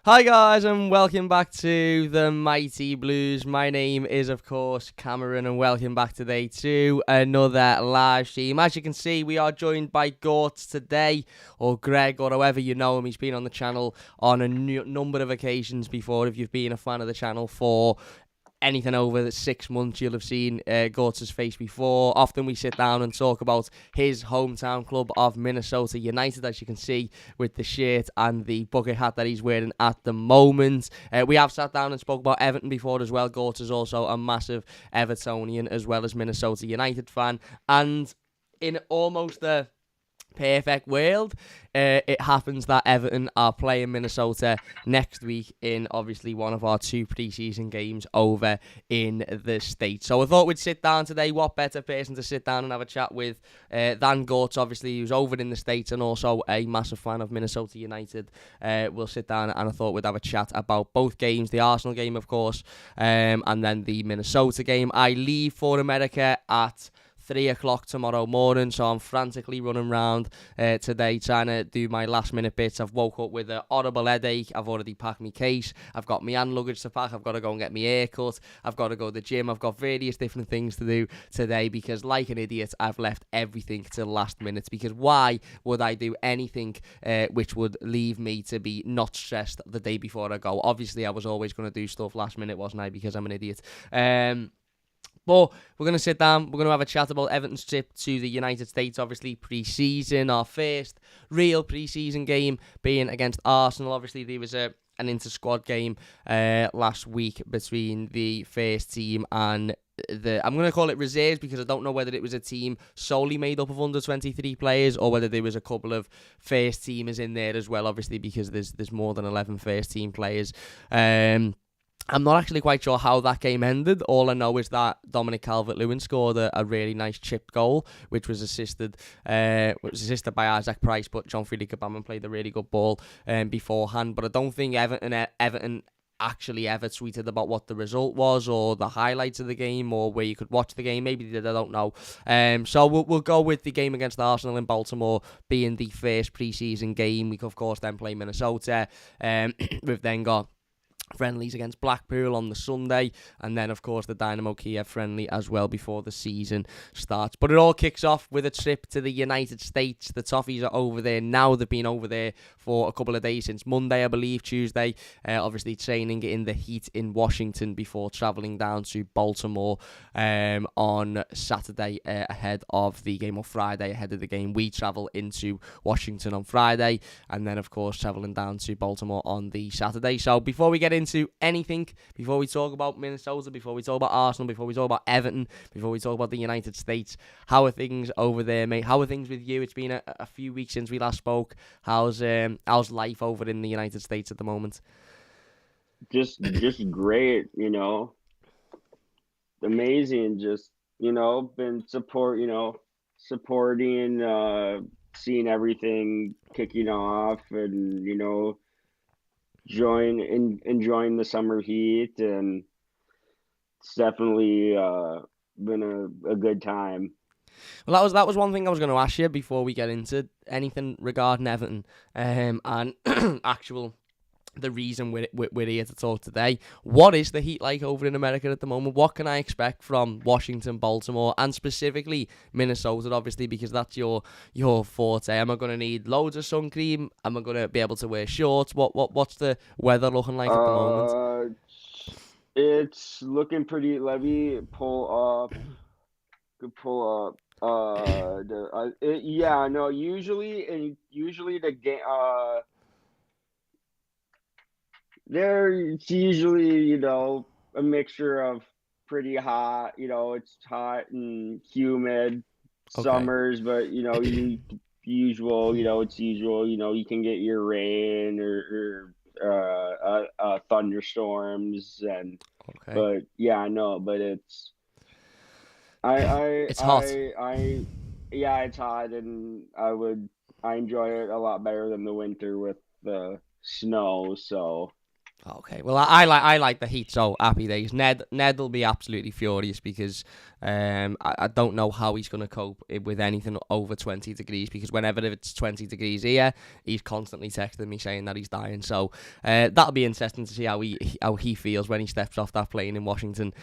Hi guys and welcome back to the Mighty Blues. My name is of course Cameron and welcome back today to another live stream. As you can see, we are joined by Gort today, or Greg, or however you know him. He's been on the channel on a number of occasions before. If you've been a fan of the channel for anything over the 6 months, you'll have seen Gort's face before. Often we sit down and talk about his hometown club of Minnesota United, as you can see with the shirt and the bucket hat that he's wearing at the moment. We have sat down and spoke about Everton before as well. Gort is also a massive Evertonian as well as Minnesota United fan, and in almost a perfect world, it happens that Everton are playing Minnesota next week in obviously one of our 2 pre-season games over in the States. So I thought we'd sit down today. What better person to sit down and have a chat with than Gort, obviously, who's over in the States and also a massive fan of Minnesota United. We'll sit down and I thought we'd have a chat about both games, the Arsenal game of course, and then the Minnesota game. I leave for America at 3 o'clock tomorrow morning, so I'm frantically running around today trying to do my last minute bits. I've woke up with a horrible headache. I've already packed my case. I've got my hand luggage to pack. I've got to go and get my hair cut. I've got to go to the gym. I've got various different things to do today because, like an idiot, I've left everything to the last minute. Because why would I do anything which would leave me to be not stressed the day before I go? Obviously, I was always going to do stuff last minute, wasn't I? Because I'm an idiot. But we're going to sit down, we're going to have a chat about Everton's trip to the United States, obviously pre-season, our first real pre-season game being against Arsenal. Obviously, there was an inter-squad game last week between the first team and I'm going to call it reserves because I don't know whether it was a team solely made up of under-23 players or whether there was a couple of first teamers in there as well, obviously, because there's more than 11 first team players. I'm not actually quite sure how that game ended. All I know is that Dominic Calvert-Lewin scored a really nice chipped goal, which was assisted by Isaac Price, but John Friedrich Bamman played a really good ball beforehand. But I don't think Everton actually ever tweeted about what the result was or the highlights of the game or where you could watch the game. Maybe they did, I don't know. So we'll go with the game against Arsenal in Baltimore being the first pre-season game. We could, of course, then play Minnesota. We've then got friendlies against Blackpool on the Sunday, and then of course the Dynamo Kiev friendly as well before the season starts. But it all kicks off with a trip to the United States. The Toffees are over there now. They've been over there for a couple of days, since Monday I believe, Tuesday, obviously training in the heat in Washington before travelling down to Baltimore on Saturday ahead of the game, or Friday ahead of the game. We travel into Washington on Friday and then of course travelling down to Baltimore on the Saturday. So before we get into anything, before we talk about Minnesota, before we talk about Arsenal, before we talk about Everton, before we talk about the United States, how are things over there, mate? How are things with you? It's been a few weeks since we last spoke. How's life over in the United States at the moment? Just great, amazing. Just been supporting, seeing everything kicking off, and enjoying the summer heat, and it's definitely been a good time. Well, that was one thing I was going to ask you before we get into anything regarding Everton and actual the reason we're here to talk today. What is the heat like over in America at the moment? What can I expect from Washington, Baltimore, and specifically Minnesota, obviously, because that's your forte? Am I going to need loads of sun cream? Am I going to be able to wear shorts? What's the weather looking like at the moment? Uh, it's looking pretty. Let me pull up. Could pull up. Yeah, no. Usually the game. There's usually, a mixture of pretty hot, it's hot and humid Okay. summers, but it's usual, you can get your rain or thunderstorms, Okay. but yeah, I know, but It's hot. yeah, it's hot, and I enjoy it a lot better than the winter with the snow, so. Okay, well, I like the heat, so happy days. Ned will be absolutely furious because I don't know how he's going to cope with anything over 20 degrees, because whenever it's 20 degrees here, he's constantly texting me saying that he's dying. So that'll be interesting to see how he feels when he steps off that plane in Washington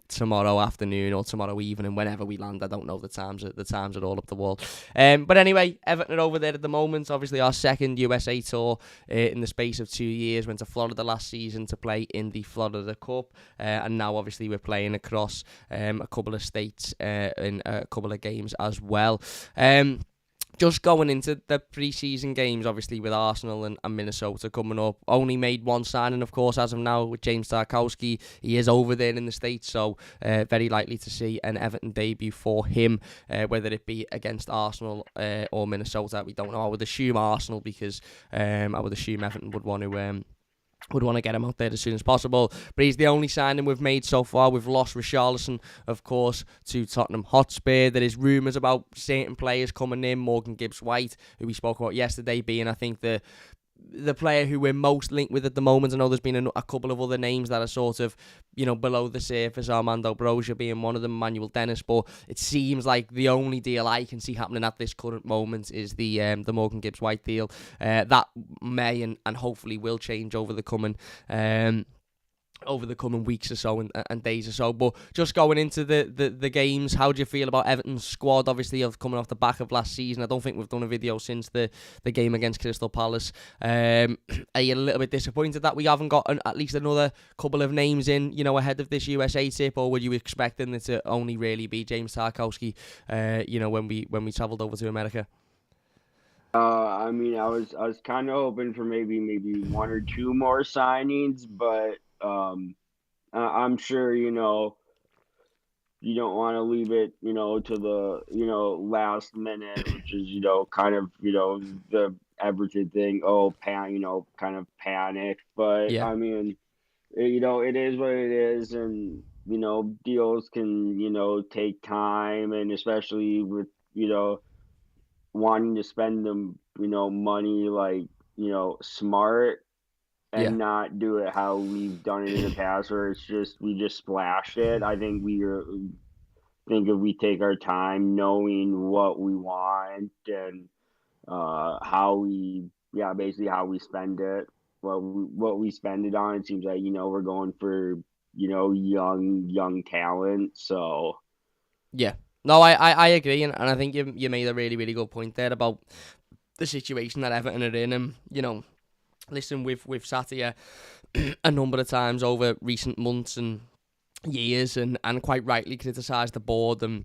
tomorrow afternoon or tomorrow evening, whenever we land. I don't know the times. The times are all up the wall. But anyway, Everton are over there at the moment. Obviously, our second USA tour in the space of 2 years. Went to Florida last season to play in the Florida Cup, and now obviously we're playing across a couple of states in a couple of games as well. Just going into the pre-season games, obviously with Arsenal and Minnesota coming up, only made one signing, of course, as of now with James Tarkowski. He is over there in the States, so very likely to see an Everton debut for him, whether it be against Arsenal or Minnesota. We don't know. I would assume Arsenal, because I would assume Everton would want to get him out there as soon as possible. But he's the only signing we've made so far. We've lost Richarlison, of course, to Tottenham Hotspur. There is rumours about certain players coming in. Morgan Gibbs-White, who we spoke about yesterday, being, I think, the player who we're most linked with at the moment. I know there's been a couple of other names that are sort of, below the surface, Armando Broja being one of them, Manuel Dennis, but it seems like the only deal I can see happening at this current moment is the Morgan Gibbs-White deal. That may and hopefully will change over the coming weeks or so and days or so. But just going into the games, how do you feel about Everton's squad? Obviously, of coming off the back of last season, I don't think we've done a video since the game against Crystal Palace. Are you a little bit disappointed that we haven't got at least another couple of names in, ahead of this USA trip, or were you expecting it to only really be James Tarkowski, when we travelled over to America? I mean, I was kind of hoping for maybe one or two more signings, but I'm sure, you don't want to leave it, to the, last minute, which is, kind of, the Everton thing. Oh, kind of panic. But Yeah. I mean, it is what it is, and deals can take time, and especially with wanting to spend them, money like smart, Yeah. and not do it how we've done it in the past, where we just splash it. I think think if we take our time knowing what we want, and how basically how we spend it, what we spend it on, it seems like we're going for young talent. So Yeah. No, I agree, and I think you made a really, really good point there about the situation that Everton are in. And, listen, we've sat here a number of times over recent months and years and quite rightly criticised the board and,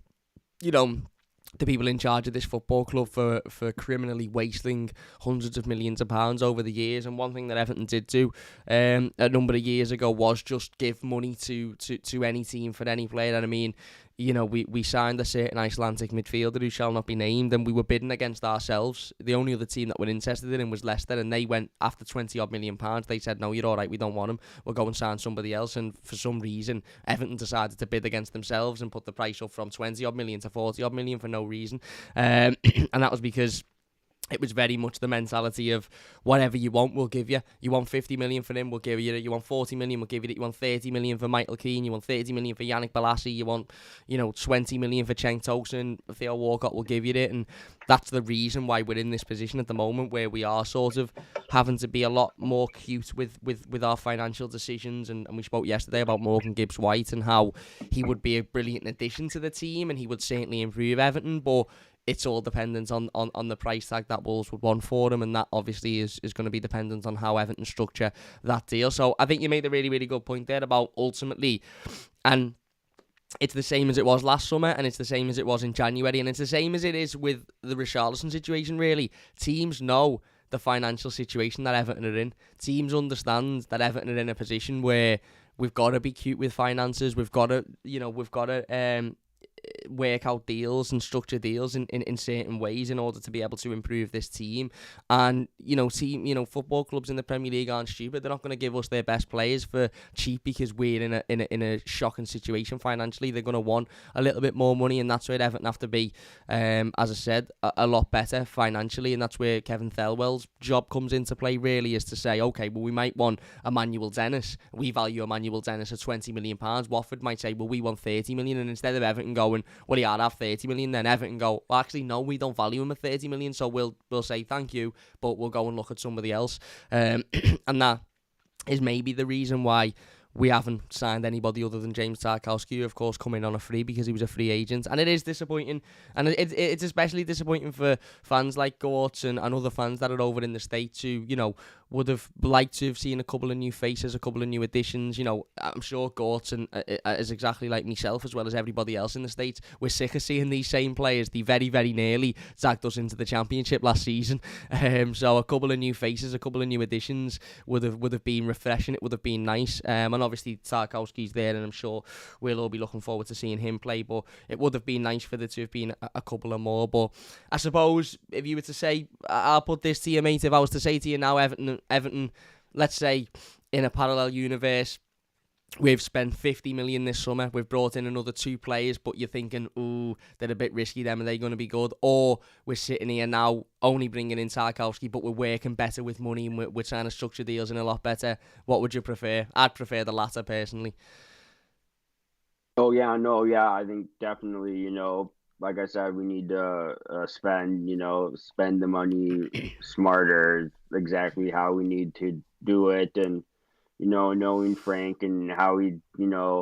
the people in charge of this football club for criminally wasting hundreds of millions of pounds over the years. And one thing that Everton did do a number of years ago was just give money to any team for any player. And I mean, we signed a certain Icelandic midfielder who shall not be named, and we were bidding against ourselves. The only other team that were interested in him was Leicester, and they went after £20 million. They said, no, you're all right, we don't want him. We'll go and sign somebody else. And for some reason, Everton decided to bid against themselves and put the price up from £20 million to £40 million for no reason. And that was because it was very much the mentality of whatever you want, we'll give you. You want 50 million for him, we'll give you it. You want 40 million, we'll give you it. You want 30 million for Michael Keane, you want 30 million for Yannick Bolasie, you want, 20 million for Cenk Tosun, Theo Walcott, will give you it. And that's the reason why we're in this position at the moment, where we are sort of having to be a lot more cute with our financial decisions. And we spoke yesterday about Morgan Gibbs-White and how he would be a brilliant addition to the team and he would certainly improve Everton, but it's all dependent on the price tag that Wolves would want for him, and that obviously is going to be dependent on how Everton structure that deal. So I think you made a really, really good point there about ultimately, and it's the same as it was last summer, and it's the same as it was in January, and it's the same as it is with the Richarlison situation, really. Teams know the financial situation that Everton are in. Teams understand that Everton are in a position where we've got to be cute with finances. We've got to work out deals and structure deals in certain ways in order to be able to improve this team. And football clubs in the Premier League aren't stupid. They're not going to give us their best players for cheap because we're in a shocking situation financially. They're going to want a little bit more money, and that's where Everton have to be, as I said, a lot better financially. And that's where Kevin Thelwell's job comes into play, really, is to say, okay, well, we might want Emmanuel Dennis. We value Emmanuel Dennis at £20 million. Watford might say, well, we want 30 million. And instead of Everton going, well, he ought to have 30 million, then Everton go, well, actually, no, we don't value him at 30 million, so we'll say thank you, but we'll go and look at somebody else. And that is maybe the reason why we haven't signed anybody other than James Tarkowski, who of course come in on a free because he was a free agent. And it is disappointing, and it's especially disappointing for fans like Gortz and other fans that are over in the States who, would have liked to have seen a couple of new faces, a couple of new additions. I'm sure Gortz is exactly like myself, as well as everybody else in the States. We're sick of seeing these same players. They very, very nearly zagged us into the Championship last season. So a couple of new faces, a couple of new additions would have been refreshing. It would have been nice. And obviously Tarkowski's there, and I'm sure we'll all be looking forward to seeing him play. But it would have been nice for there to have been a couple of more. But I suppose if you were to say, I'll put this to you, mate, if I was to say to you now, Everton, let's say in a parallel universe, we've spent 50 million this summer, we've brought in another 2 players, but you're thinking, ooh, they're a bit risky, them, are they going to be good? Or we're sitting here now only bringing in Tarkowski, but we're working better with money and we're trying to structure deals in a lot better. What would you prefer? I'd prefer the latter, personally. I think definitely, like I said, we need to spend the money smarter, exactly how we need to do it. And, knowing Frank and how he, with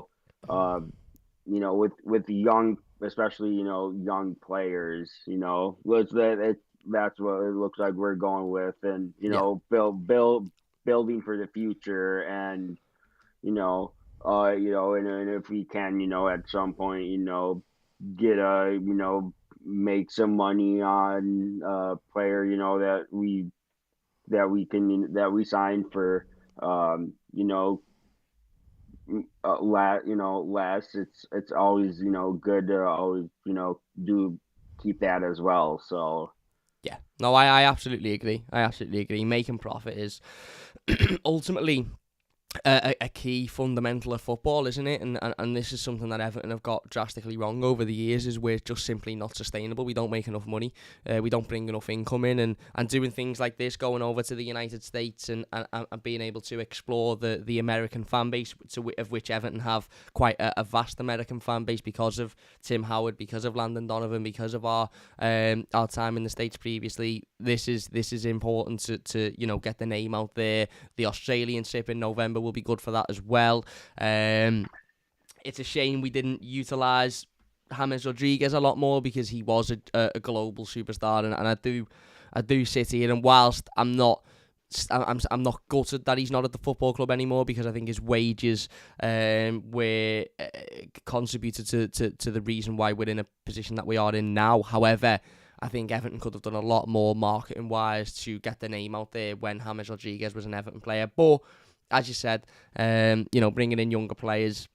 the young, especially, young players, that's what it looks like we're going with. And, building for the future. And, and if we can, at some point, get make some money on a player, that we signed for, less. It's always, good to always, keep that as well. So. Yeah, no, I absolutely agree. Making profit is ultimately a key fundamental of football, isn't it? And this is something that Everton have got drastically wrong over the years, is we're just simply not sustainable. We don't make enough money, we don't bring enough income in, and doing things like this, going over to the United States and being able to explore the American fan base, of which Everton have quite a vast American fan base because of Tim Howard, because of Landon Donovan, because of our time in the States previously. This is important to get the name out there. The Australian trip in November will be good for that as well. It's a shame we didn't utilise James Rodriguez a lot more, because he was a global superstar, and I do sit here, and whilst I'm not gutted that he's not at the football club anymore, because I think his wages were contributed to the reason why we're in a position that we are in now. However, I think Everton could have done a lot more marketing-wise to get the name out there when James Rodriguez was an Everton player. But as you said, bringing in younger players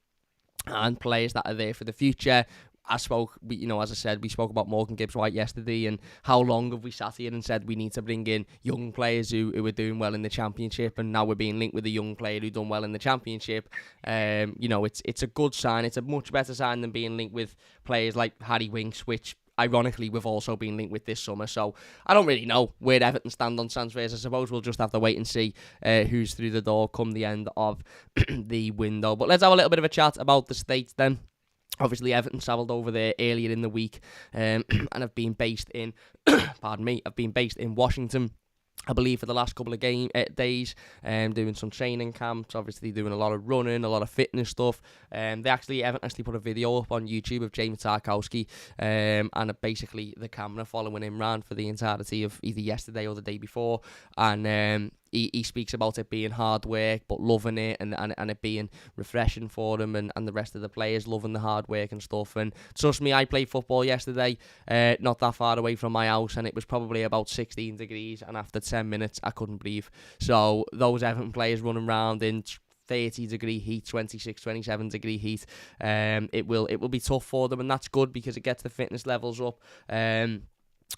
and players that are there for the future. As I said, we spoke about Morgan Gibbs-White yesterday, and how long have we sat here and said we need to bring in young players who are doing well in the Championship, and now we're being linked with a young player who done well in the Championship. It's a good sign. It's a much better sign than being linked with players like Harry Winks, which ironically we've also been linked with this summer. So I don't really know where Everton stand on transfers. I suppose we'll just have to wait and see who's through the door come the end of the window. But let's have a little bit of a chat about the States then. Obviously, Everton travelled over there earlier in the week and have been based in, Washington, I believe, for the last couple of days, doing some training camps, obviously doing a lot of running, a lot of fitness stuff. Everton actually put a video up on YouTube of James Tarkowski and basically the camera following him round for the entirety of either yesterday or the day before. And he speaks about it being hard work, but loving it, and it being refreshing for him, and the rest of the players loving the hard work and stuff. And trust me, I played football yesterday, not that far away from my house, and it was probably about 16 degrees, and after 10 minutes, I couldn't breathe. So those Everton players running around in 30-degree heat, 26, 27-degree heat. It will be tough for them, and that's good because it gets the fitness levels up. And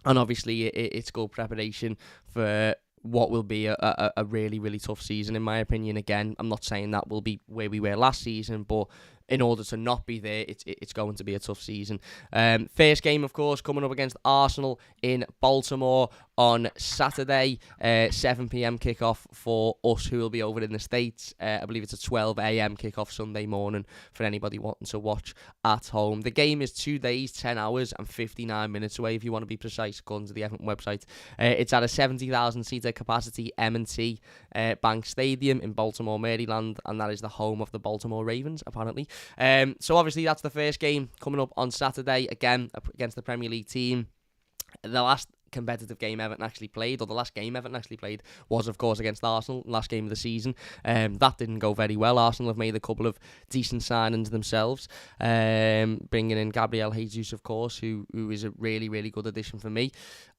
obviously, it's good preparation for what will be a really, really tough season, in my opinion. Again, I'm not saying that will be where we were last season, but in order to not be there, it's going to be a tough season. First game, of course, coming up against Arsenal in Baltimore on Saturday, 7 p.m. kickoff for us who will be over in the States. I believe it's a 12 a.m. kickoff Sunday morning for anybody wanting to watch at home. The game is 2 days, 10 hours and 59 minutes away, if you want to be precise, according to the Everton website. It's at a 70,000-seater capacity M&T Bank Stadium in Baltimore, Maryland, and that is the home of the Baltimore Ravens, apparently. So obviously that's the first game coming up on Saturday, again against the Premier League team. The last competitive game Everton actually played, or the last game Everton actually played, was of course against Arsenal, last game of the season. That didn't go very well. Arsenal have made a couple of decent signings themselves, bringing in Gabriel Jesus, of course, who is a really, really good addition for me.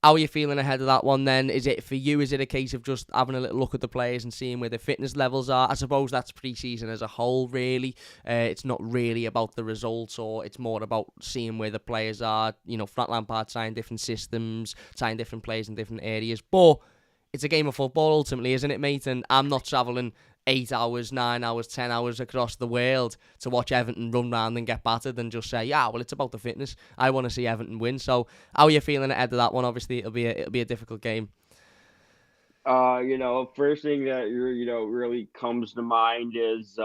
How are you feeling ahead of that one then? Is it for you, is it a case of just having a little look at the players and seeing where their fitness levels are? I suppose that's pre-season as a whole, really. It's not really about the results, or it's more about seeing where the players are. You know, Frank Lampard trying different systems, trying different players in different areas. But it's a game of football ultimately, isn't it, mate? And I'm not travelling 8 hours, 9 hours, 10 hours across the world to watch Everton run round and get battered and just say, yeah, well, it's about the fitness. I want to see Everton win. So how are you feeling ahead of that one? Obviously, it'll be a difficult game. First thing that really comes to mind is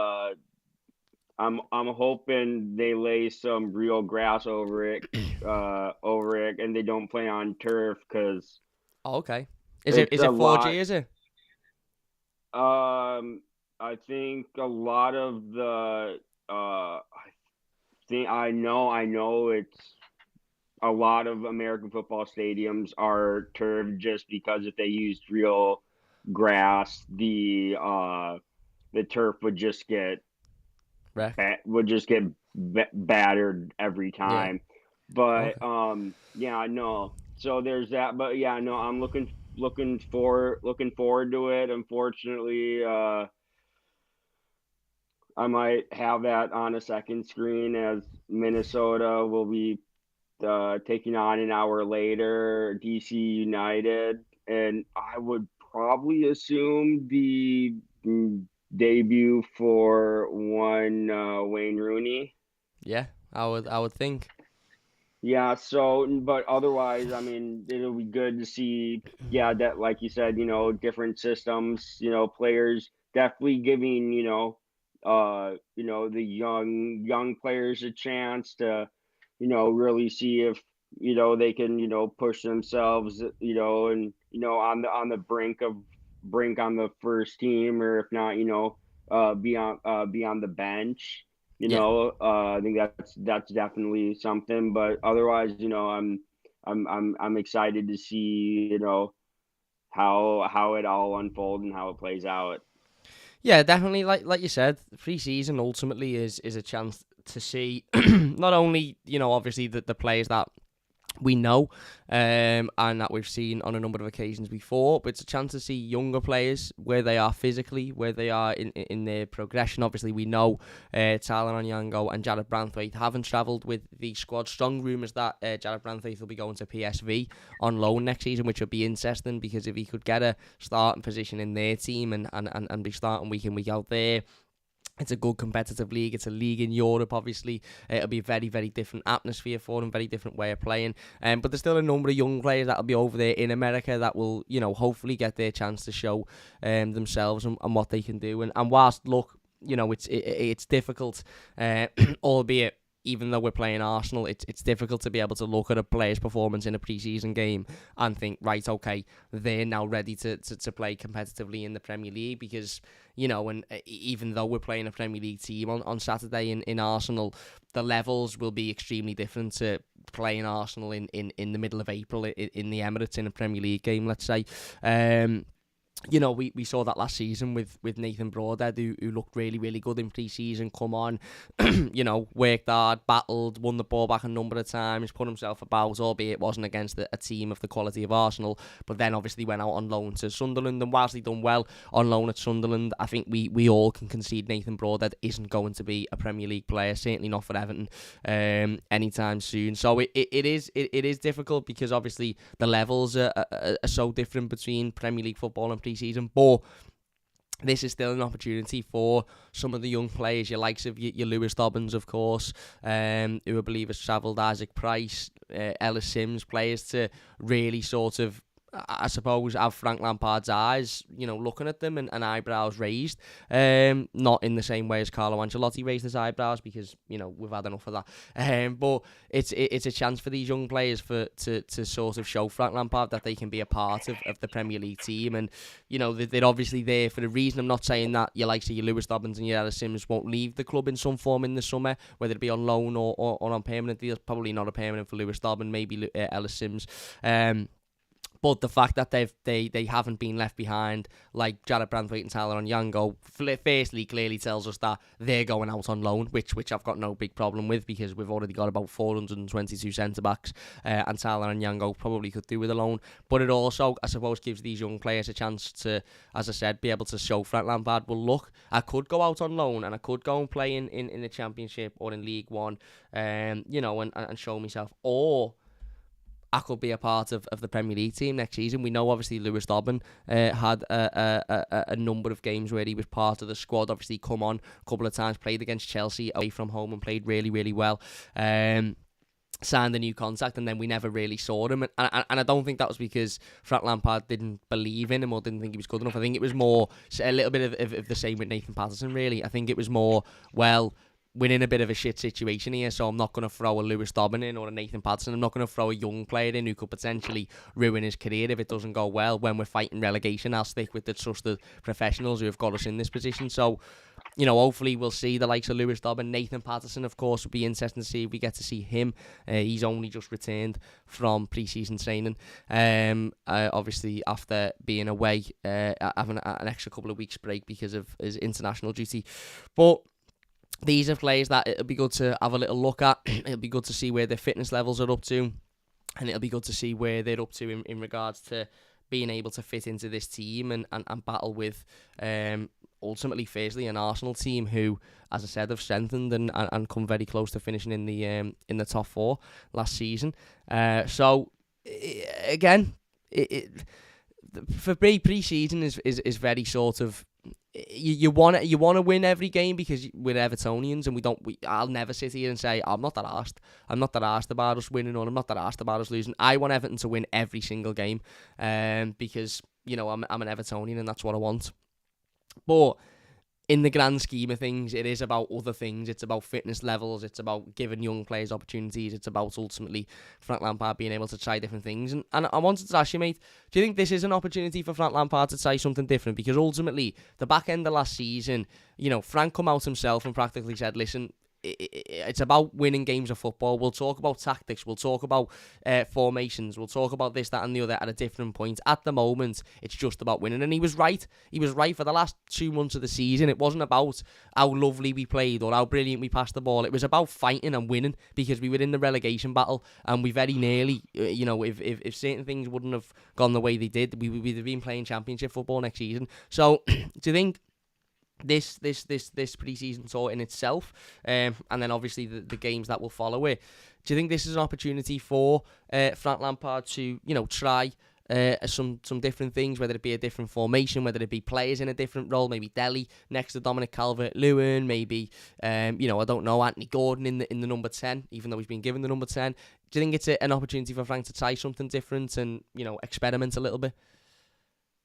I'm hoping they lay some real grass over it, and they don't play on turf, because okay. Is it 4G? Is it? I think a lot of the I know it's a lot of American football stadiums are turf, just because if they used real grass, the turf would just get battered every time. Yeah. But Okay. no. So there's that. But yeah, no, I'm looking forward to it. Unfortunately, I might have that on a second screen, as Minnesota will be taking on an hour later DC United, and I would probably assume the debut for one Wayne Rooney. Yeah, I would think. Yeah, so, but otherwise, I mean, it'll be good to see, that, like you said, different systems, players definitely giving, the young players a chance to, really see if, they can, push themselves, and, on the brink on the first team, or if not, be on the bench. Yeah. I think that's definitely something. But otherwise, I'm excited to see, how it all unfolds and how it plays out. Yeah, definitely. Like you said, pre-season ultimately is a chance to see not only, obviously the players that we know and that we've seen on a number of occasions before, but it's a chance to see younger players, where they are physically, where they are in their progression. Obviously, we know Tyler Onyango and Jared Branthwaite haven't travelled with the squad. Strong rumours that Jared Branthwaite will be going to PSV on loan next season, which would be interesting, because if he could get a starting position in their team and be starting week in, week out there, it's a good competitive league. It's a league in Europe, obviously. It'll be a very, very different atmosphere for them, very different way of playing. But there's still a number of young players that'll be over there in America that will, hopefully get their chance to show themselves and what they can do. And whilst, look, it's difficult, albeit, even though we're playing Arsenal, it's difficult to be able to look at a player's performance in a pre-season game and think, right, okay, they're now ready to play competitively in the Premier League, because, and even though we're playing a Premier League team on Saturday in Arsenal, the levels will be extremely different to playing Arsenal in the middle of April in the Emirates in a Premier League game, let's say. we saw that last season with Nathan Broadhead, who looked really, really good in pre-season, come on, worked hard, battled, won the ball back a number of times, put himself about, albeit it wasn't against a team of the quality of Arsenal, but then obviously went out on loan to Sunderland, and whilst he done well on loan at Sunderland, I think we all can concede Nathan Broadhead isn't going to be a Premier League player, certainly not for Everton anytime soon. So it is difficult, because obviously the levels are so different between Premier League football and pre-season, but this is still an opportunity for some of the young players, your likes of your Lewis Dobbins, of course, who I believe has travelled, Isaac Price, Ellis Sims, players to really sort of, I suppose, have Frank Lampard's eyes, looking at them and eyebrows raised. Not in the same way as Carlo Ancelotti raised his eyebrows, because, we've had enough of that. But it's a chance for these young players to sort of show Frank Lampard that they can be a part of the Premier League team. And, they're obviously there for a reason. I'm not saying that your likes of your Lewis Dobbins and your Ellis Sims won't leave the club in some form in the summer, whether it be on loan or on permanent deals. Probably not a permanent for Lewis Dobbins, maybe Ellis Sims. But the fact that they haven't been left behind, like Jared Branthwaite and Tyler Onyango, firstly clearly tells us that they're going out on loan, which I've got no big problem with, because we've already got about 422 centre-backs, and Tyler Onyango probably could do with a loan. But it also, I suppose, gives these young players a chance to, as I said, be able to show Frank Lampard, well, look, I could go out on loan and I could go and play in the Championship or in League One, and show myself, or I could be a part of the Premier League team next season. We know, obviously, Lewis Dobbin had a number of games where he was part of the squad. Obviously, come on a couple of times, played against Chelsea away from home and played really, really well. Signed a new contract, and then we never really saw him. And I don't think that was because Frank Lampard didn't believe in him or didn't think he was good enough. I think it was more a little bit of the same with Nathan Patterson, really. I think it was more, well, we're in a bit of a shit situation here, so I'm not going to throw a Lewis Dobbin in or a Nathan Patterson. I'm not going to throw a young player in who could potentially ruin his career if it doesn't go well. When we're fighting relegation, I'll stick with the trusted professionals who have got us in this position. So, hopefully we'll see the likes of Lewis Dobbin. Nathan Patterson, of course, would be interesting to see if we get to see him. He's only just returned from pre-season training, obviously after being away, having an extra couple of weeks break because of his international duty. But these are players that it'll be good to have a little look at. It'll be good to see where their fitness levels are up to, and it'll be good to see where they're up to in regards to being able to fit into this team and battle with ultimately, firstly, an Arsenal team who, as I said, have strengthened and come very close to finishing in the top four last season. So again, for pre-season is very sort of, you want to win every game, because we're Evertonians, and I'll never sit here and say I'm not that arsed about us winning, or I'm not that arsed about us losing. I want Everton to win every single game, because I'm an Evertonian and that's what I want. But in the grand scheme of things, it is about other things. It's about fitness levels. It's about giving young players opportunities. It's about ultimately Frank Lampard being able to try different things. And I wanted to ask you, mate, do you think this is an opportunity for Frank Lampard to try something different? Because ultimately, the back end of last season, Frank come out himself and practically said, listen, it's about winning games of football. We'll talk about tactics. We'll talk about formations. We'll talk about this, that, and the other at a different point. At the moment, it's just about winning. And he was right. He was right for the last 2 months of the season. It wasn't about how lovely we played or how brilliant we passed the ball. It was about fighting and winning, because we were in the relegation battle, and we very nearly, if certain things wouldn't have gone the way they did, we'd have been playing Championship football next season. So, do you think this pre-season tour in itself, and then obviously the games that will follow it, do you think this is an opportunity for Frank Lampard to try some different things, whether it be a different formation, whether it be players in a different role, maybe Dele next to Dominic Calvert-Lewin, maybe I don't know, Anthony Gordon in the number 10, even though he's been given the number 10. Do you think it's an opportunity for Frank to try something different and experiment a little bit?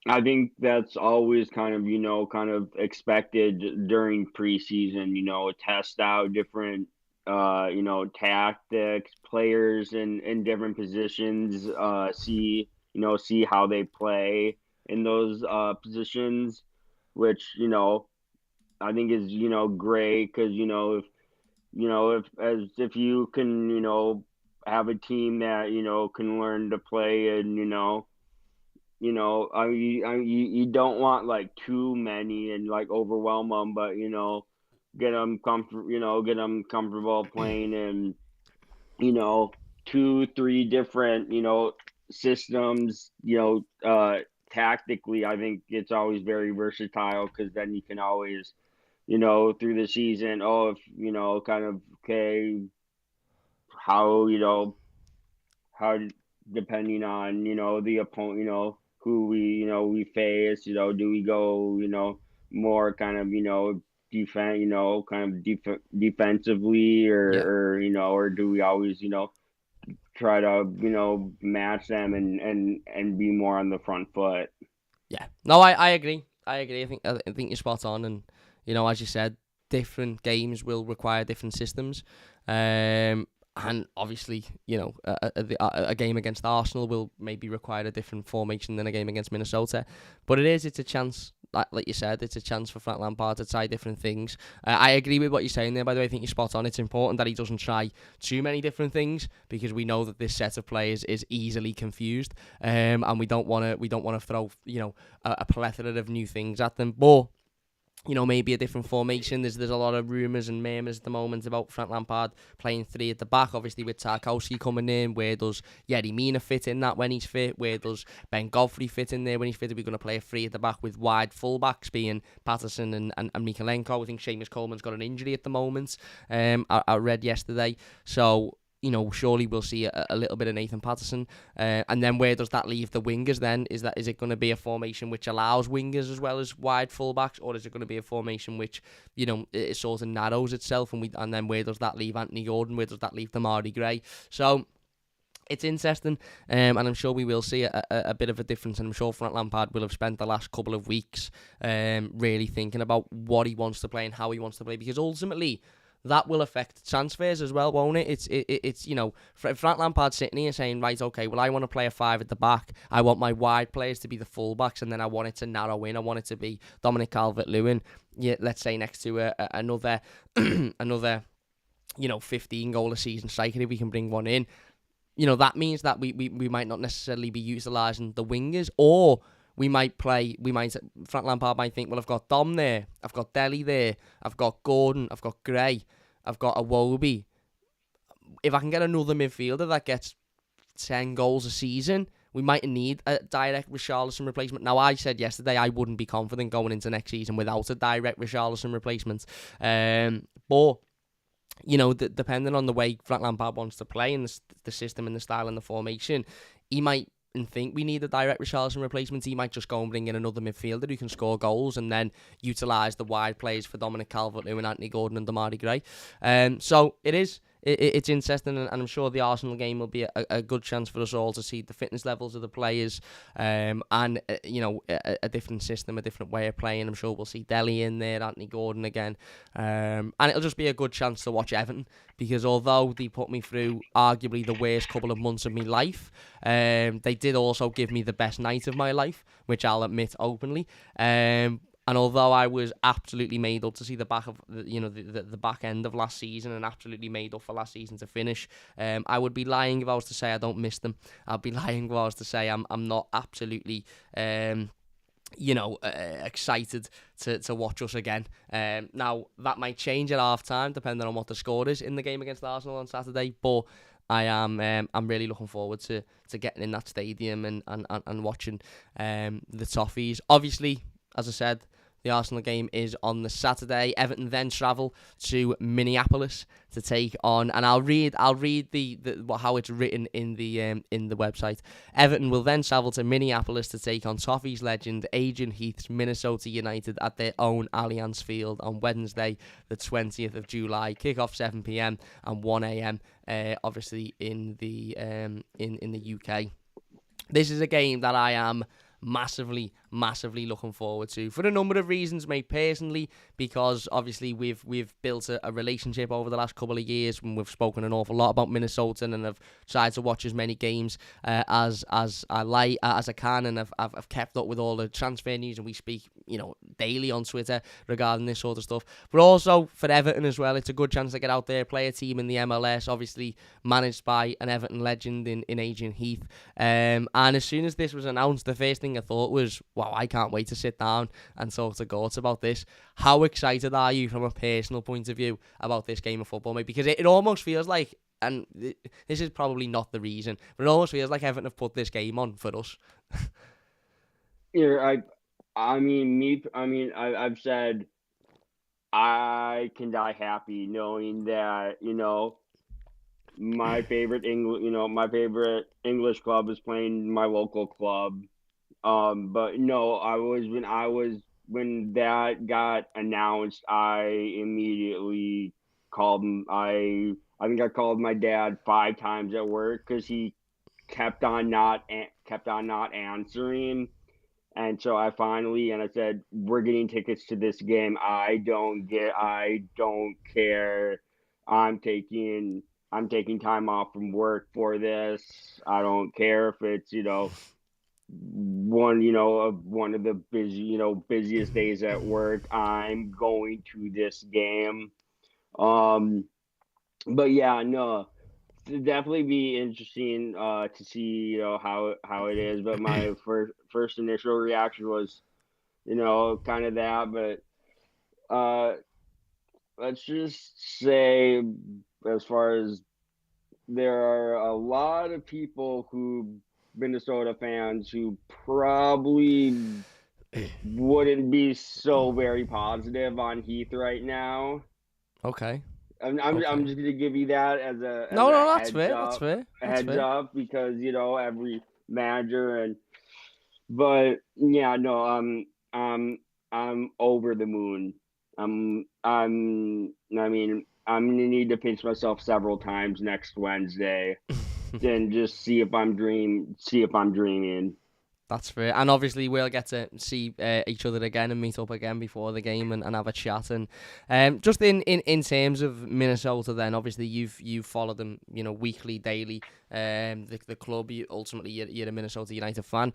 I think that's always kind of expected during preseason, test out different, tactics, players in different positions, see how they play in those positions, which, I think is, great, because, if you can, have a team that, can learn to play and, you don't want like too many and like overwhelm them, but get them comfortable playing in two, three different systems. Tactically, I think it's always very versatile because then you can always through the season, if kind of okay, how how depending on the opponent, who we face, do we go more kind of defend kind of defensively, Yeah. or do we always try to match them and be more on the front foot. Yeah. No, I agree. I agree. I think you're spot on, and as you said, different games will require different systems. And obviously, a game against Arsenal will maybe require a different formation than a game against Minnesota. But it's a chance, like you said, it's a chance for Frank Lampard to try different things. I agree with what you're saying there, by the way. I think you're spot on. It's important that he doesn't try too many different things because we know that this set of players is easily confused, and we don't want to throw a plethora of new things at them. But maybe a different formation. There's a lot of rumours and murmurs at the moment about Frank Lampard playing three at the back, obviously with Tarkowski coming in. Where does Yerry Mina fit in that when he's fit? Where does Ben Godfrey fit in there when he's fit? Are we going to play a three at the back with wide fullbacks being Patterson and Mikalenko? I think Seamus Coleman's got an injury at the moment, I read yesterday. So surely we'll see a little bit of Nathan Patterson. And then where does that leave the wingers then? Is it going to be a formation which allows wingers as well as wide fullbacks, or is it going to be a formation which, it sort of narrows itself? And then where does that leave Anthony Gordon? Where does that leave Damari Gray? So it's interesting, and I'm sure we will see a bit of a difference, and I'm sure Frank Lampard will have spent the last couple of weeks really thinking about what he wants to play and how he wants to play, because ultimately that will affect transfers as well, won't it? It's Frank Lampard sitting here saying, right, okay, well, I want to play a five at the back. I want my wide players to be the fullbacks, and then I want it to narrow in. I want it to be Dominic Calvert-Lewin, let's say next to another 15 goal a season striker if we can bring one in. That means that we might not necessarily be utilising the wingers, or Frank Lampard might think, well, I've got Dom there, I've got Dele there, I've got Gordon, I've got Gray, I've got Iwobi. If I can get another midfielder that gets 10 goals a season, we might need a direct Richarlison replacement. Now, I said yesterday I wouldn't be confident going into next season without a direct Richarlison replacement. But depending on the way Frank Lampard wants to play and the system and the style and the formation, he might think we need a direct Richarlison replacement. He might just go and bring in another midfielder who can score goals and then utilise the wide players for Dominic Calvert-Lewin, Anthony Gordon and Damari Gray. So it's interesting, and I'm sure the Arsenal game will be a good chance for us all to see the fitness levels of the players, and a different system, a different way of playing. I'm sure we'll see Dele in there, Anthony Gordon again, and it'll just be a good chance to watch Everton, because although they put me through arguably the worst couple of months of my life, they did also give me the best night of my life, which I'll admit openly. And although I was absolutely made up to see the back of the back end of last season, and absolutely made up for last season to finish, I would be lying if I was to say I don't miss them. I'd be lying if I was to say I'm not absolutely excited to watch us again. Now that might change at half time depending on what the score is in the game against Arsenal on Saturday, but I'm really looking forward to getting in that stadium and watching the Toffees. Obviously, as I said, the Arsenal game is on the Saturday. Everton then travel to Minneapolis to take on, and I'll read the how it's written in the website. Everton will then travel to Minneapolis to take on Toffees legend Adrian Heath's Minnesota United at their own Allianz Field on Wednesday, the 20th of July. Kick-off 7 p.m. and 1 a.m. Obviously in the UK. This is a game that I am massively massively looking forward to for a number of reasons, mate. Personally, because obviously we've built a relationship over the last couple of years, and we've spoken an awful lot about Minnesota, and I've tried to watch as many games as I can, and I've kept up with all the transfer news, and we speak daily on Twitter regarding this sort of stuff. But also for Everton as well, it's a good chance to get out there, play a team in the MLS, obviously managed by an Everton legend in Adrian Heath. And as soon as this was announced, the first thing I thought was, wow, I can't wait to sit down and talk to Gortz about this. How excited are you from a personal point of view about this game of football, mate? Because it almost feels like, and this is probably not the reason, but it almost feels like Everton have put this game on for us. Yeah, I've said I can die happy knowing that my favorite English club is playing my local club. But no, when that got announced, I immediately called. I think I called my dad 5 times at work because he kept on not answering. And so I said, we're getting tickets to this game. I don't care. I'm taking time off from work for this. I don't care if it's, one of the busiest days at work. I'm going to this game. But yeah, no, it'd definitely be interesting to see how it is. But my first initial reaction was kind of that. But let's just say, as far as there are a lot of people Minnesota fans who probably wouldn't be so very positive on Heath right now. Okay. I'm just gonna give you that as a that's heads fair. up, That's fair. That's heads fair. up, because every manager but yeah, no, I'm over the moon. I'm gonna need to pinch myself several times next Wednesday, and just see if I'm dreaming. That's fair. And obviously we'll get to see each other again and meet up again before the game and have a chat. And just in terms of Minnesota, then obviously you've followed them, weekly, daily. The club, ultimately you're a Minnesota United fan.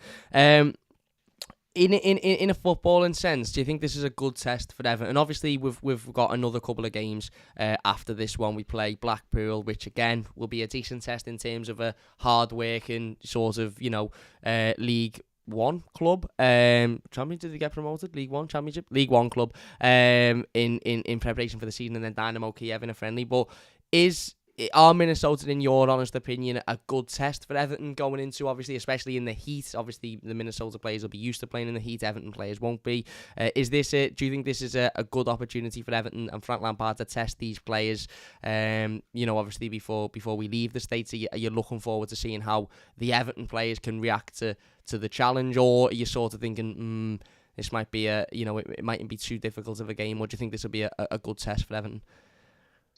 In a footballing sense, do you think this is a good test for Everton? And obviously, we've got another couple of games after this one. We play Blackpool, which again will be a decent test in terms of a hard-working sort of League One club. Champions, did they get promoted? League One Championship, League One club. In preparation for the season, and then Dynamo Kiev in a friendly. But are Minnesota, in your honest opinion, a good test for Everton going into, obviously, especially in the heat? Obviously, the Minnesota players will be used to playing in the heat. Everton players won't be. Do you think this is a good opportunity for Everton and Frank Lampard to test these players? Obviously, before we leave the States, are you looking forward to seeing how the Everton players can react to the challenge, or are you sort of thinking, this might be it mightn't be too difficult of a game, or do you think this will be a good test for Everton?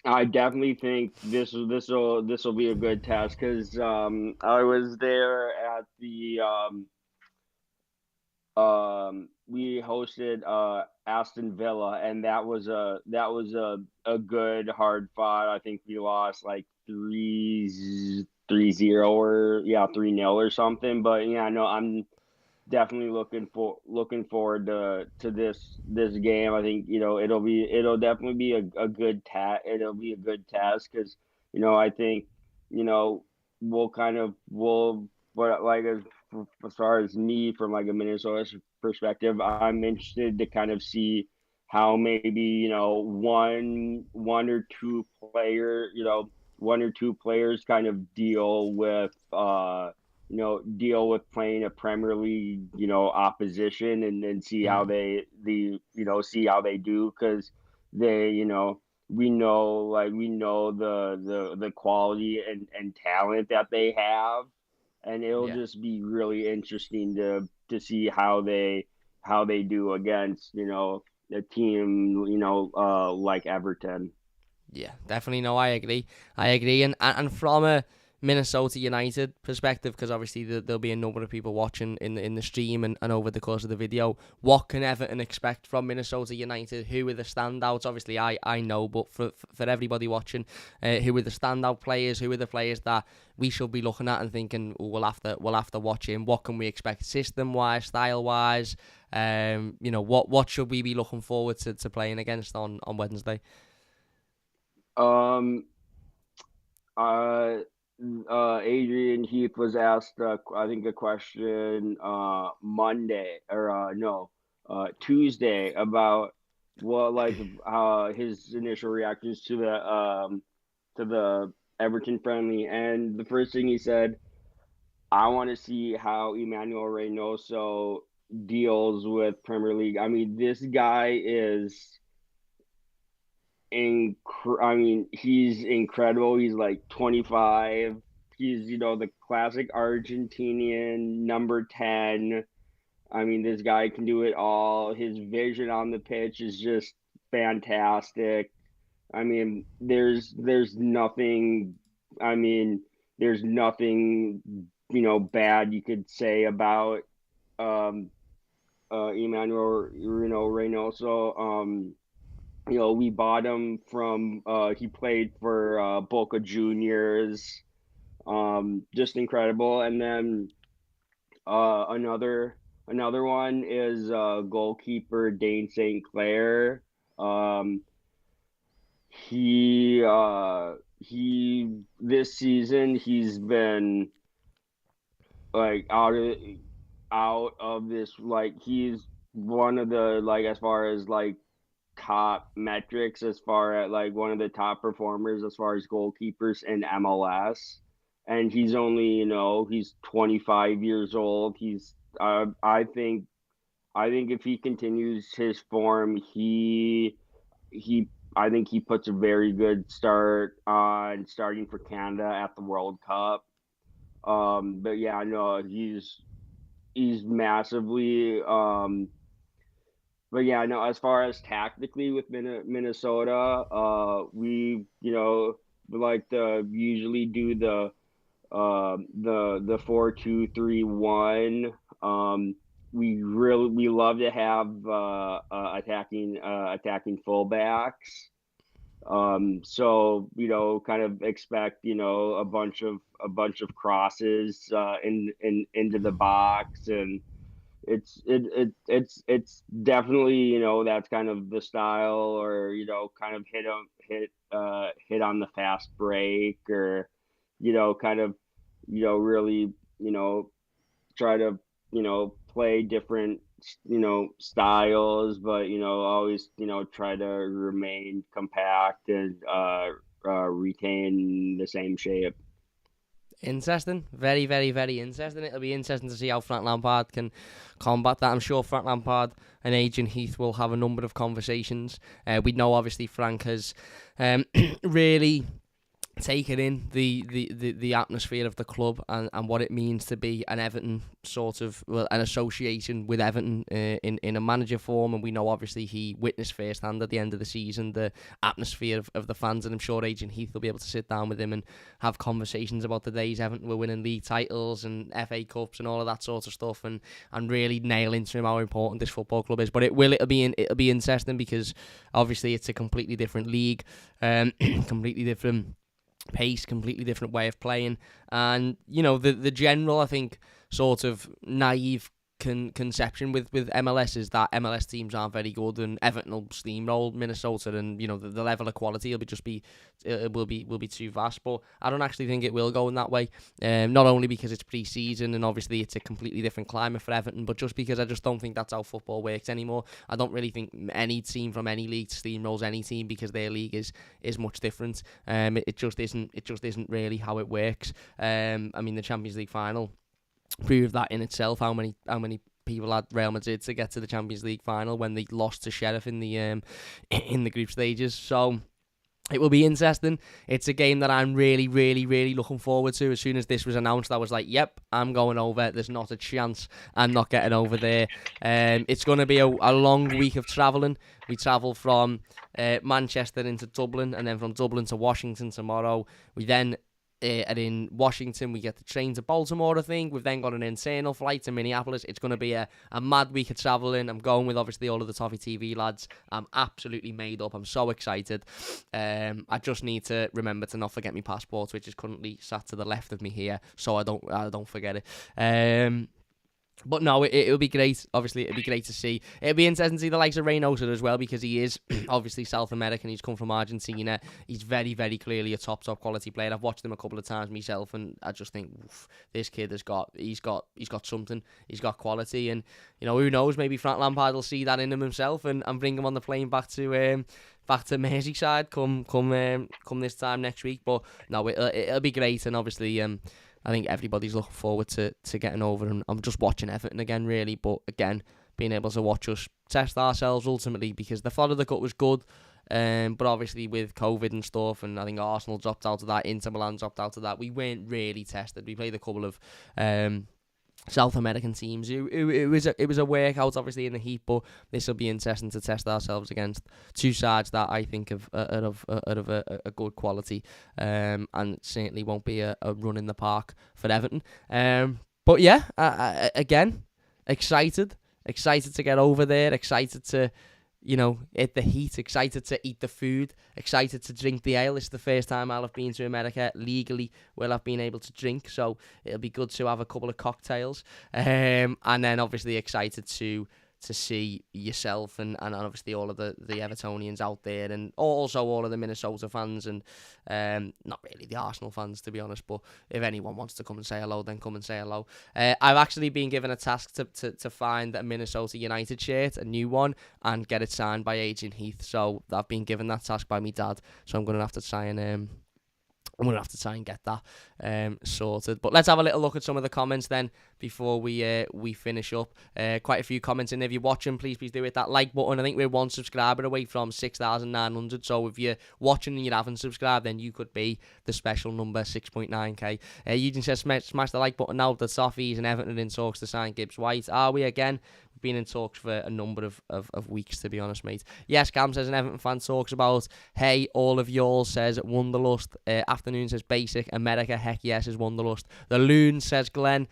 I definitely think this will be a good test, because I was there at the we hosted Aston Villa, and that was a good hard fought. I think we lost like 3-0 or 3-0 or something. But yeah, no, I'm definitely looking forward to this game. I think it'll definitely be a good it'll be a good test, because I think we'll but like as far as me, from like a Minnesota perspective, I'm interested to kind of see how maybe one or two players kind of deal with playing a Premier League, opposition, and then see how see how they do, because they, we know the quality and talent that they have, and it'll Yeah. just be really interesting to see how they do against a team like Everton. Yeah, definitely. No, I agree. And from Minnesota United perspective, because obviously there'll be a number of people watching in the stream and over the course of the video. What can Everton expect from Minnesota United? Who are the standouts? Obviously, I know, but for everybody watching, who are the standout players? Who are the players that we should be looking at and thinking, oh, we'll have to watch him? What can we expect system wise, style wise? What should we be looking forward to playing against on Wednesday? Adrian Heath was asked, I think, a question Monday or Tuesday about what his initial reactions to the Everton friendly, and the first thing he said, I want to see how Emmanuel Reynoso deals with Premier League. I mean, this guy is he's incredible. He's like 25. He's, the classic Argentinian number 10. I mean, this guy can do it all. His vision on the pitch is just fantastic. I mean, there's nothing, there's nothing, bad you could say about Emmanuel Reynoso. We bought him from he played for Boca Juniors. Just incredible. And then another one is goalkeeper Dane St. Clair. He this season he's been like out of this, like he's one of the, like, as far as like top metrics, as far as like one of the top performers as far as goalkeepers in MLS, and he's only he's 25 years old. He's I think if he continues his form, I think he puts a very good start on starting for Canada at the World Cup. But yeah, no, he's massively. But yeah, no, as far as tactically with Minnesota, we like to usually do the 4-2-3-1. We love to have attacking fullbacks. So kind of expect a bunch of crosses into the box, and it's definitely that's kind of the style, or kind of hit on the fast break, or kind of really try to play different styles, but always try to remain compact and retain the same shape. Interesting. Very, very, very interesting. It'll be interesting to see how Frank Lampard can combat that. I'm sure Frank Lampard and Adrian Heath will have a number of conversations. We know, obviously, Frank has really taken in the atmosphere of the club and what it means to be an Everton sort of, well, an association with Everton in a manager form. And we know, obviously, he witnessed firsthand at the end of the season the atmosphere of the fans, and I'm sure Adrian Heath will be able to sit down with him and have conversations about the days Everton were winning league titles and FA Cups and all of that sort of stuff, and really nail into him how important this football club is. But it'll be interesting, because obviously it's a completely different league, completely different pace, completely different way of playing, and the general, I think, sort of naive conception with MLS is that MLS teams aren't very good, and Everton will steamroll Minnesota, and the level of quality will be too vast. But I don't actually think it will go in that way. Not only because it's pre-season and obviously it's a completely different climate for Everton, but just because I just don't think that's how football works anymore. I don't really think any team from any league steamrolls any team, because their league is much different. It just isn't really how it works. The Champions League final proved that in itself. How many people had Real Madrid to get to the Champions League final when they lost to Sheriff in the group stages? So it will be interesting. It's a game that I'm really, really, really looking forward to. As soon as this was announced, I was like, yep, I'm going over. There's not a chance I'm not getting over there. It's going to be a long week of travelling. We travel from Manchester into Dublin, and then from Dublin to Washington tomorrow. We then and in Washington, we get the train to Baltimore, I think. We've then got an internal flight to Minneapolis. It's going to be a mad week of travelling. I'm going with, obviously, all of the Toffee TV lads. I'm absolutely made up. I'm so excited. I just need to remember to not forget my passport, which is currently sat to the left of me here, so I don't forget it. But no, it'll be great. Obviously, it'll be great to see. It'll be interesting to see the likes of Reynosa as well, because he is obviously South American. He's come from Argentina. He's very, very clearly a top quality player. I've watched him a couple of times myself, and I just think this kid he's got something. He's got quality, and who knows? Maybe Frank Lampard will see that in him himself and bring him on the plane back to Merseyside come this time next week. But no, it'll be great, and obviously I think everybody's looking forward to getting over, and I'm just watching Everton again, really. But again, being able to watch us test ourselves ultimately, because the Florida Cup was good, but obviously with COVID and stuff, and I think Arsenal dropped out of that, Inter Milan dropped out of that, we weren't really tested. We played a couple of South American teams. It was a workout, obviously, in the heat, but this will be interesting to test ourselves against two sides that I think are of a good quality, and certainly won't be a run in the park for Everton. But yeah, again, excited to get over there, excited to hit the heat, excited to eat the food, excited to drink the ale. It's the first time I'll have been to America legally where I've been able to drink, so it'll be good to have a couple of cocktails. And then obviously excited to see yourself and obviously all of the Evertonians out there, and also all of the Minnesota fans, and not really the Arsenal fans, to be honest, but if anyone wants to come and say hello, then come and say hello. I've actually been given a task to find a Minnesota United shirt, a new one, and get it signed by Adrian Heath. So I've been given that task by my dad, so I'm going to have to try and get that sorted. But let's have a little look at some of the comments then before we finish up. Quite a few comments in there. If you're watching, please do hit that like button. I think we're one subscriber away from 6,900. So if you're watching and you haven't subscribed, then you could be the special number 6.9k. Eugene says, smash the like button now. The Soffies and Everton in talks to sign Gibbs White. Are we again? We've been in talks for a number of weeks, to be honest, mate. Yes, Cam says an Everton fan talks about, hey, all of y'all says Wonderlust. Afternoon says basic. America, heck yes, is Wonderlust. The Loon says Glenn.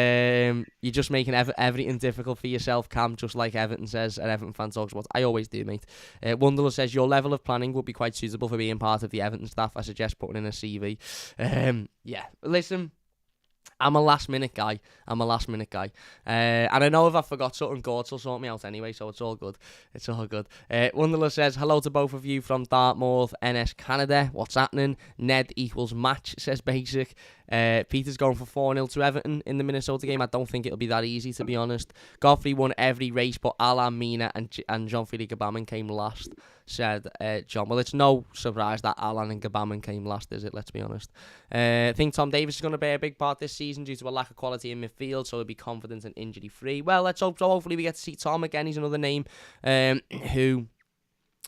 You're just making everything difficult for yourself, Cam, just like Everton says, and Everton fan talks about. I always do, mate. Wonderlust says your level of planning would be quite suitable for being part of the Everton staff. I suggest putting in a CV. Yeah, listen, I'm a last minute guy. And I know if I forgot something, Gort will sort me out anyway, so it's all good. Wonderlust says, hello to both of you from Dartmouth, NS Canada. What's happening? Ned equals match, says Basic. Peter's going for 4-0 to Everton in the Minnesota game. I don't think it'll be that easy, to be honest. Godfrey won every race, but Alain Mina and Jean-Philippe Gbamin came last, said John. Well, it's no surprise that Alain and Gbamin came last, is it? Let's be honest. I think Tom Davis is going to bear a big part this season due to a lack of quality in midfield, so he'll be confident and injury-free. Well, let's hope so. Hopefully we get to see Tom again. He's another name who,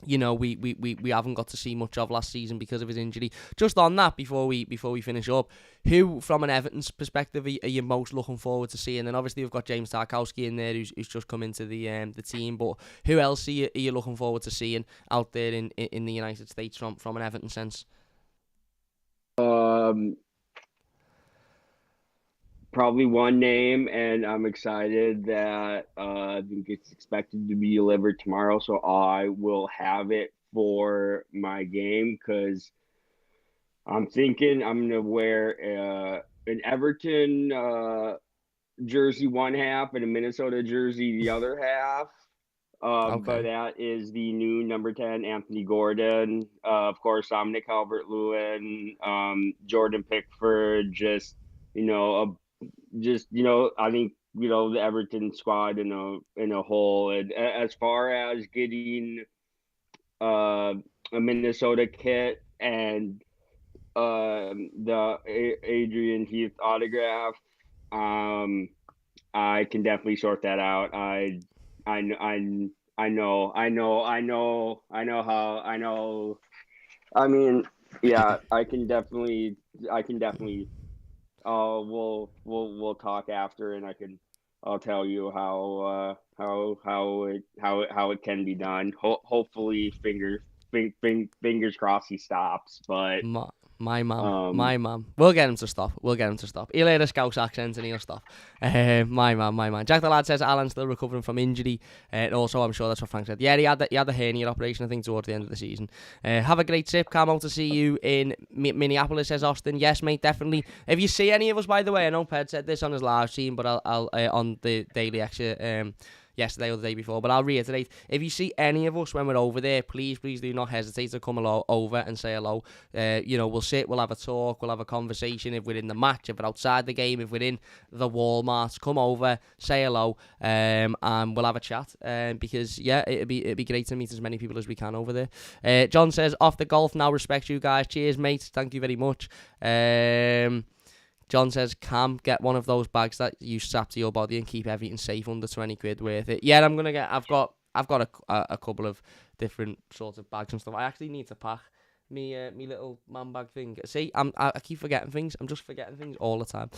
we haven't got to see much of last season because of his injury. Just on that, before we finish up, who from an Everton's perspective are you most looking forward to seeing? And obviously we've got James Tarkowski in there who's just come into the team, but who else are you looking forward to seeing out there in the United States from an Everton sense? Probably one name, and I'm excited that I think it's expected to be delivered tomorrow, so I will have it for my game, because I'm thinking I'm going to wear an Everton jersey one half and a Minnesota jersey the other half. Okay. But that is the new number 10, Anthony Gordon. Of course, Dominic Calvert-Lewin, Jordan Pickford, I think, the Everton squad in a whole. And as far as getting a Minnesota kit and the Adrian Heath autograph, I can definitely sort that out. I know how. I mean, yeah, I can definitely. We'll talk after, and I'll tell you how it can be done. Hopefully, fingers crossed he stops. But My mum. We'll get him to stop. He'll hear the Scouse accent and he'll stop. My man. Jack the Lad says Alan's still recovering from injury. And also, I'm sure that's what Frank said. Yeah, he had the hernia operation, I think, towards the end of the season. Have a great trip. Can't wait to see you in Minneapolis, says Austin. Yes, mate, definitely. If you see any of us, by the way, I know Ped said this on his live stream, but I'll on the Daily Extra yesterday or the day before, but I'll reiterate, if you see any of us when we're over there, please do not hesitate to come over and say hello. We'll sit, we'll have a talk, we'll have a conversation. If we're in the match, if we're outside the game, if we're in the Walmart, come over, say hello, and we'll have a chat, because it'd be great to meet as many people as we can over there. John says, off the golf now, respect you guys. Cheers, mate, thank you very much. John says, Cam, get one of those bags that you strap to your body and keep everything safe, under 20 quid worth it. Yeah, I'm gonna get. I've got a couple of different sorts of bags and stuff. I actually need to pack me little man bag thing. See, I keep forgetting things. I'm just forgetting things all the time.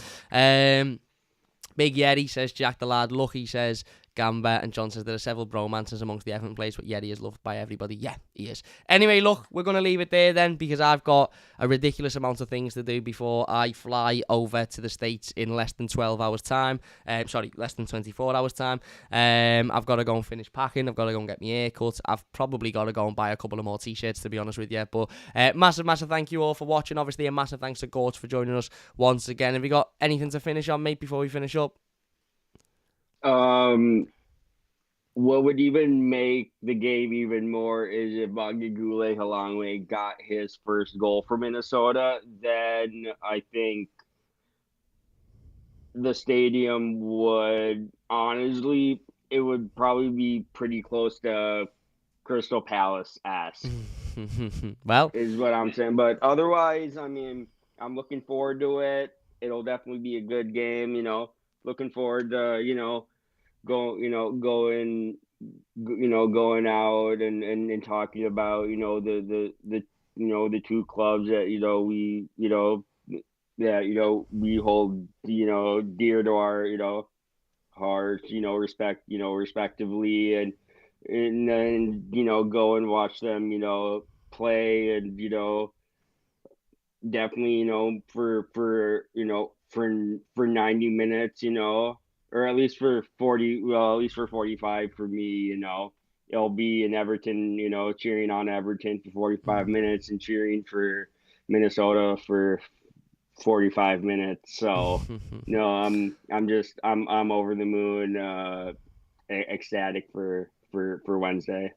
Big Yeti says, Jack the Lad. Lucky says, Gamba. And John says, there are several bromances amongst the Everton players, but Yeti is loved by everybody. Yeah, he is. Anyway, look, we're going to leave it there then, because I've got a ridiculous amount of things to do before I fly over to the States in less than 12 hours time. Less than 24 hours time. I've got to go and finish packing. I've got to go and get my hair cut. I've probably got to go and buy a couple of more t-shirts, to be honest with you. But massive thank you all for watching. Obviously, a massive thanks to Gorge for joining us once again. Have you got anything to finish on, mate, before we finish up? What would even make the game even more is if Magagule Halangwe got his first goal for Minnesota. Then I think the stadium would, honestly, it would probably be pretty close to Crystal Palace-esque. Well, is what I'm saying. But otherwise, I mean, I'm looking forward to it. It'll definitely be a good game. Looking forward to going out and talking about the two clubs that we hold dear to our hearts, respectively, and then go and watch them play, and definitely for 90 minutes, or at least for 45 for me, it'll be in Everton, cheering on Everton for 45 minutes and cheering for Minnesota for 45 minutes. So I'm over the moon, ecstatic for Wednesday.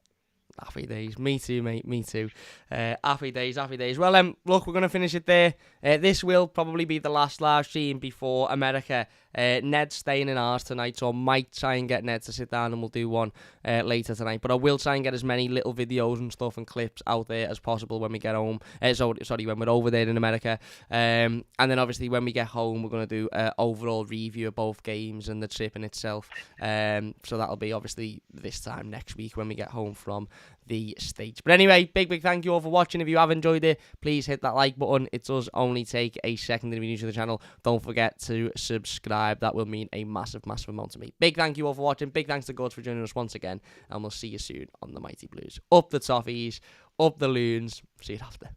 Happy days. Me too, mate. Me too. Happy days. Well, look, we're going to finish it there. This will probably be the last live stream before America. Ned's staying in ours tonight, so I might try and get Ned to sit down and we'll do one later tonight. But I will try and get as many little videos and stuff and clips out there as possible when we get home. When we're over there in America. And then obviously when we get home, we're going to do an overall review of both games and the trip in itself. So that'll be obviously this time next week when we get home from the States. But anyway, big thank you all for watching. If you have enjoyed it, please hit that like button. It does only take a second to be new to the channel. Don't forget to subscribe. That will mean a massive amount to me. Big thank you all for watching. Big thanks to God for joining us once again, and we'll see you soon on the Mighty Blues. Up the Toffees, up the Loons. See you after.